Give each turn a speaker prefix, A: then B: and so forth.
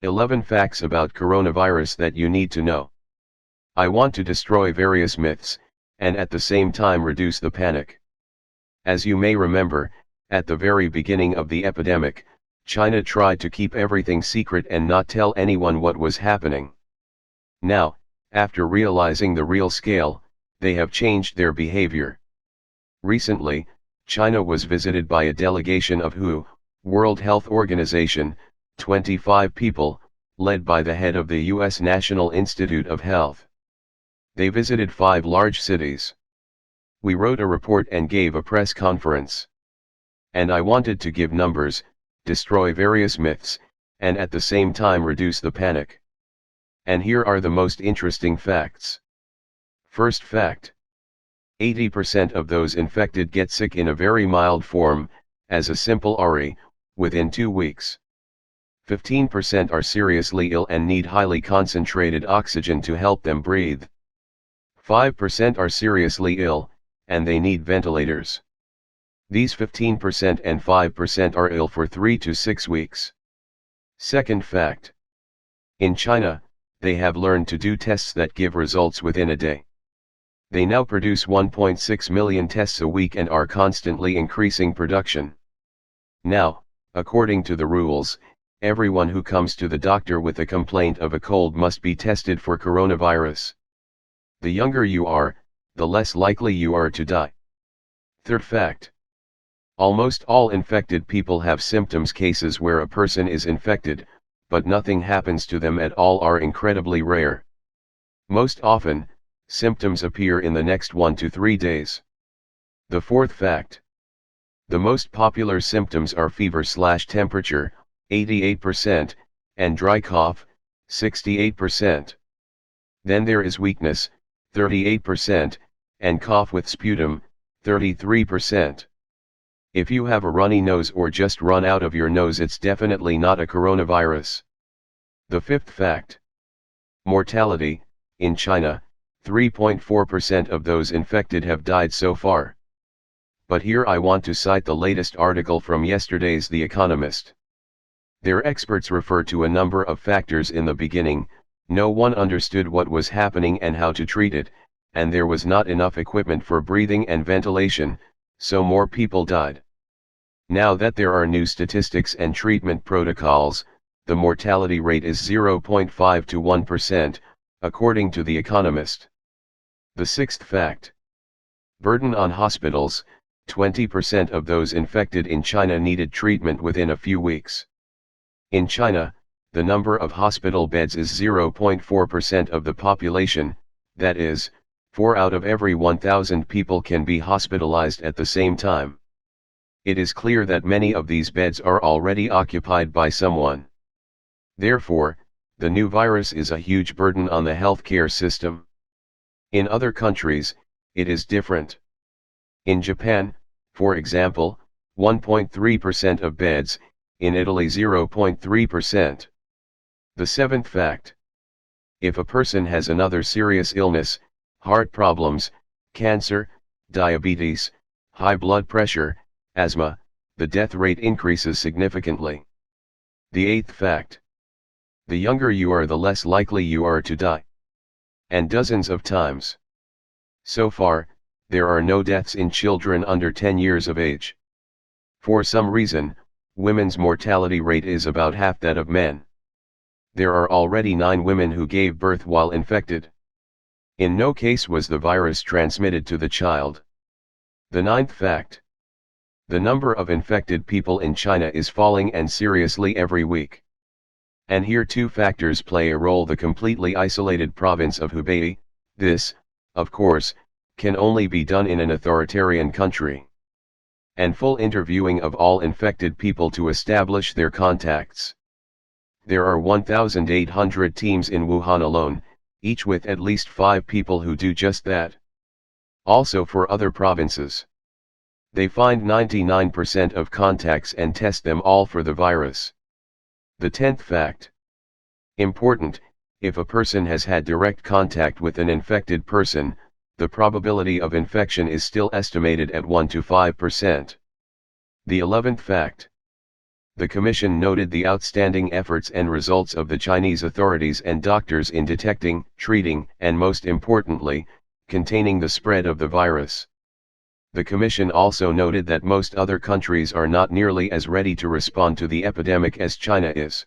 A: 11 Facts about coronavirus that you need to know. I want to destroy various myths, and at the same time reduce the panic. As you may remember, at the very beginning of the epidemic, China tried to keep everything secret and not tell anyone what was happening. Now, after realizing the real scale, they have changed their behavior. Recently, China was visited by a delegation of WHO, World Health Organization, 25 people, led by the head of the U.S. National Institute of Health. They visited 5 large cities. We wrote a report and gave a press conference. And I wanted to give numbers, destroy various myths, and at the same time reduce the panic. And here are the most interesting facts. First fact. 80% of those infected get sick in a very mild form, as a simple RE, within 2 weeks. 15% are seriously ill and need highly concentrated oxygen to help them breathe. 5% are seriously ill, and they need ventilators. These 15% and 5% are ill for 3 to 6 weeks. Second fact. In China, they have learned to do tests that give results within a day. They now produce 1.6 million tests a week and are constantly increasing production. Now, according to the rules, everyone who comes to the doctor with a complaint of a cold must be tested for coronavirus. The younger you are, the less likely you are to die. Third fact. Almost all infected people have symptoms. Cases where a person is infected, but nothing happens to them at all are incredibly rare. Most often, symptoms appear in the next 1 to 3 days. The fourth fact. The most popular symptoms are fever/temperature, 88%, and dry cough, 68%. Then there is weakness, 38%, and cough with sputum, 33%. If you have a runny nose or just run out of your nose, it's definitely not a coronavirus. The fifth fact. Mortality. In China, 3.4% of those infected have died so far. But here I want to cite the latest article from yesterday's The Economist. Their experts refer to a number of factors. In the beginning, no one understood what was happening and how to treat it, and there was not enough equipment for breathing and ventilation, so more people died. Now that there are new statistics and treatment protocols, the mortality rate is 0.5 to 1%, according to The Economist. The sixth fact. Burden on hospitals. 20% of those infected in China needed treatment within a few weeks. In China, the number of hospital beds is 0.4% of the population, that is, 4 out of every 1,000 people can be hospitalized at the same time. It is clear that many of these beds are already occupied by someone. Therefore, the new virus is a huge burden on the healthcare system. In other countries, it is different. In Japan, for example, 1.3% of beds, in Italy 0.3%. The seventh fact. If a person has another serious illness, heart problems, cancer, diabetes, high blood pressure, asthma, the death rate increases significantly. The eighth fact. The younger you are, the less likely you are to die. And dozens of times. So far, there are no deaths in children under 10 years of age. For some reason, women's mortality rate is about half that of men. There are already 9 women who gave birth while infected. In no case was the virus transmitted to the child. The ninth fact. The number of infected people in China is falling and seriously every week. And here 2 factors play a role: the completely isolated province of Hubei. This, of course, can only be done in an authoritarian country. And full interviewing of all infected people to establish their contacts. There are 1,800 teams in Wuhan alone, each with at least 5 people who do just that. Also for other provinces. They find 99% of contacts and test them all for the virus. The 10th fact. Important, if a person has had direct contact with an infected person, the probability of infection is still estimated at 1 to 5%. The 11th fact. The Commission noted the outstanding efforts and results of the Chinese authorities and doctors in detecting, treating, and most importantly, containing the spread of the virus. The Commission also noted that most other countries are not nearly as ready to respond to the epidemic as China is.